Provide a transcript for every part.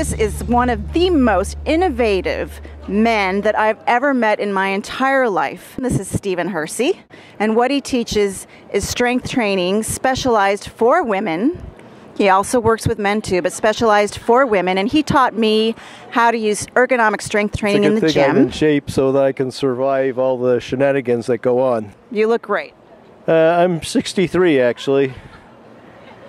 This is one of the most innovative men that I've ever met in my entire life. This is Stephen Hercy, and what he teaches is strength training specialized for women. He also works with men too, but specialized for women, and he taught me how to use ergonomic strength training in the gym. I'm in shape so that I can survive all the shenanigans that go on. You look great. I'm 63 actually.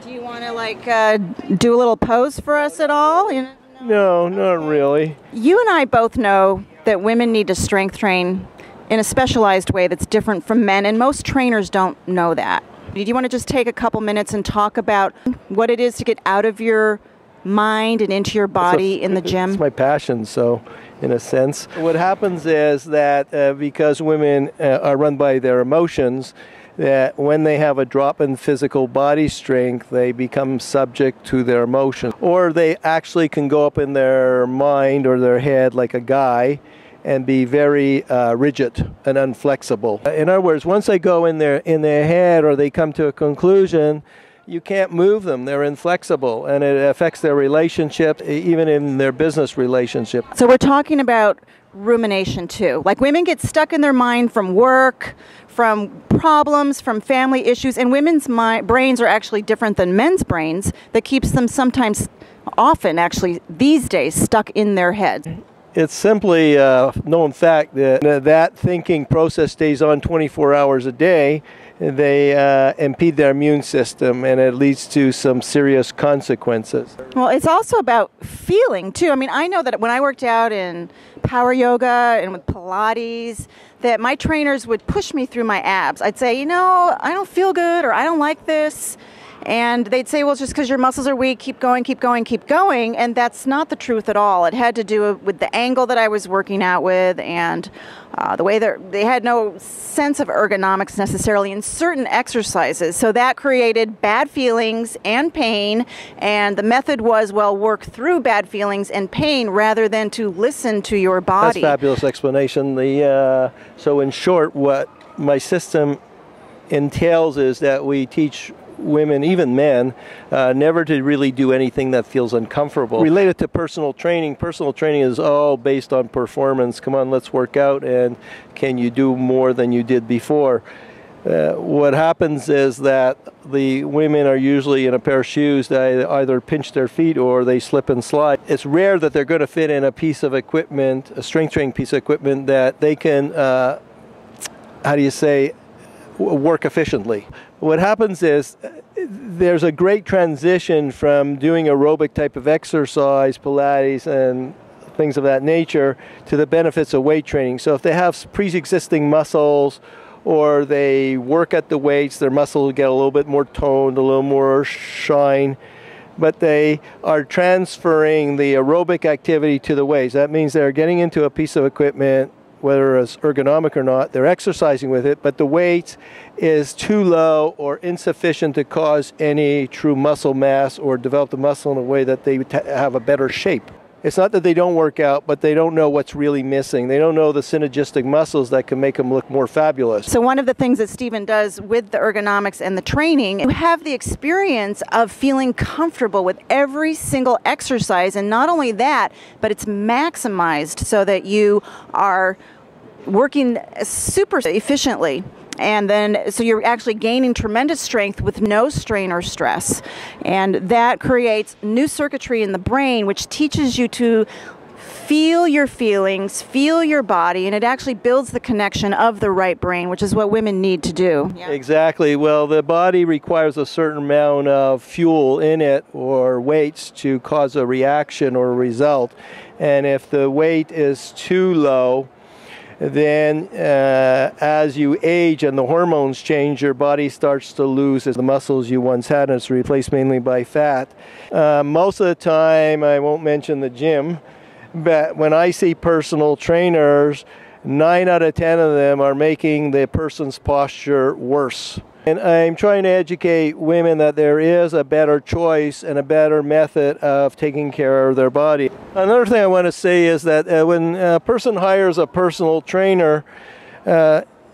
Do you want to do a little pose for us at all? You know? No, not really. You and I both know that women need to strength train in a specialized way that's different from men, and most trainers don't know that. Do you want to just take a couple minutes and talk about what it is to get out of your mind and into your body in the gym? It's my passion, so in a sense. What happens is that because women are run by their emotions, that when they have a drop in physical body strength, they become subject to their emotions. Or they actually can go up in their mind or their head like a guy and be very rigid and unflexible. In other words, once they go in their head or they come to a conclusion, you can't move them. They're inflexible, and it affects their relationships, even in their business relationship. So we're talking about rumination too. Like, women get stuck in their mind from work, from problems, from family issues, and women's brains are actually different than men's brains. That keeps them often actually these days stuck in their head. It's simply a known fact that that thinking process stays on 24 hours a day. They impede their immune system, and it leads to some serious consequences. Well, it's also about feeling too. I mean, I know that when I worked out in power yoga and with Pilates, that my trainers would push me through my abs. I'd say, you know, I don't feel good, or I don't like this. And they'd say, well, it's just because your muscles are weak, keep going, keep going, keep going. And that's not the truth at all. It had to do with the angle that I was working out with, and the way that they had no sense of ergonomics necessarily in certain exercises. So that created bad feelings and pain. And the method was, well, work through bad feelings and pain rather than to listen to your body. That's a fabulous explanation. So in short, what my system entails is that we teach women, even men, never to really do anything that feels uncomfortable. Related to personal training is all based on performance. Come on, let's work out, and can you do more than you did before? What happens is that the women are usually in a pair of shoes that either pinch their feet or they slip and slide. It's rare that they're going to fit in a piece of equipment, a strength training piece of equipment that they can, work efficiently. What happens is there's a great transition from doing aerobic type of exercise, Pilates and things of that nature, to the benefits of weight training. So if they have pre-existing muscles, or they work at the weights, their muscles will get a little bit more toned, a little more shine, but they are transferring the aerobic activity to the weights. That means they're getting into a piece of equipment, whether it's ergonomic or not, they're exercising with it, but the weight is too low or insufficient to cause any true muscle mass or develop the muscle in a way that they have a better shape. It's not that they don't work out, but they don't know what's really missing. They don't know the synergistic muscles that can make them look more fabulous. So one of the things that Stephen does with the ergonomics and the training, you have the experience of feeling comfortable with every single exercise. And not only that, but it's maximized so that you are working super efficiently. And then, so you're actually gaining tremendous strength with no strain or stress. And that creates new circuitry in the brain, which teaches you to feel your feelings, feel your body, and it actually builds the connection of the right brain, which is what women need to do. Yeah. Exactly. Well, the body requires a certain amount of fuel in it or weights to cause a reaction or a result. And if the weight is too low, then as you age and the hormones change, your body starts to lose the muscles you once had, and it's replaced mainly by fat. Most of the time, I won't mention the gym, but when I see personal trainers, 9 out of 10 of them are making the person's posture worse. And I'm trying to educate women that there is a better choice and a better method of taking care of their body. Another thing I want to say is that when a person hires a personal trainer,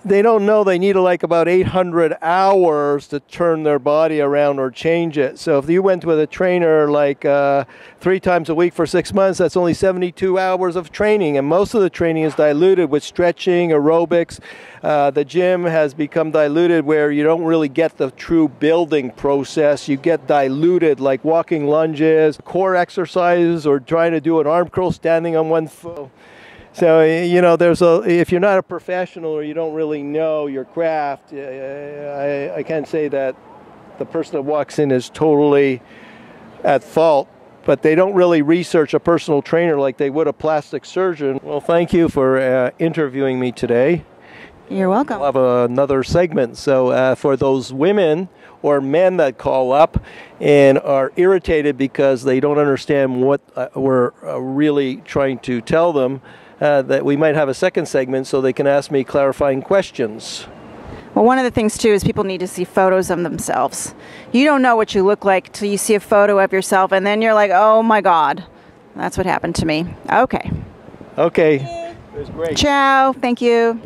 they don't know they need like about 800 hours to turn their body around or change it. So if you went with a trainer like 3 times a week for 6 months, that's only 72 hours of training. And most of the training is diluted with stretching, aerobics. The gym has become diluted where you don't really get the true building process. You get diluted like walking lunges, core exercises, or trying to do an arm curl standing on one foot. So, you know, if you're not a professional or you don't really know your craft, I can't say that the person that walks in is totally at fault, but they don't really research a personal trainer like they would a plastic surgeon. Well, thank you for interviewing me today. You're welcome. We'll have another segment. So for those women or men that call up and are irritated because they don't understand what we're really trying to tell them, that we might have a second segment so they can ask me clarifying questions. Well, one of the things, too, is people need to see photos of themselves. You don't know what you look like till you see a photo of yourself, and then you're like, oh, my God. That's what happened to me. Okay. Okay. It was great. Ciao. Thank you.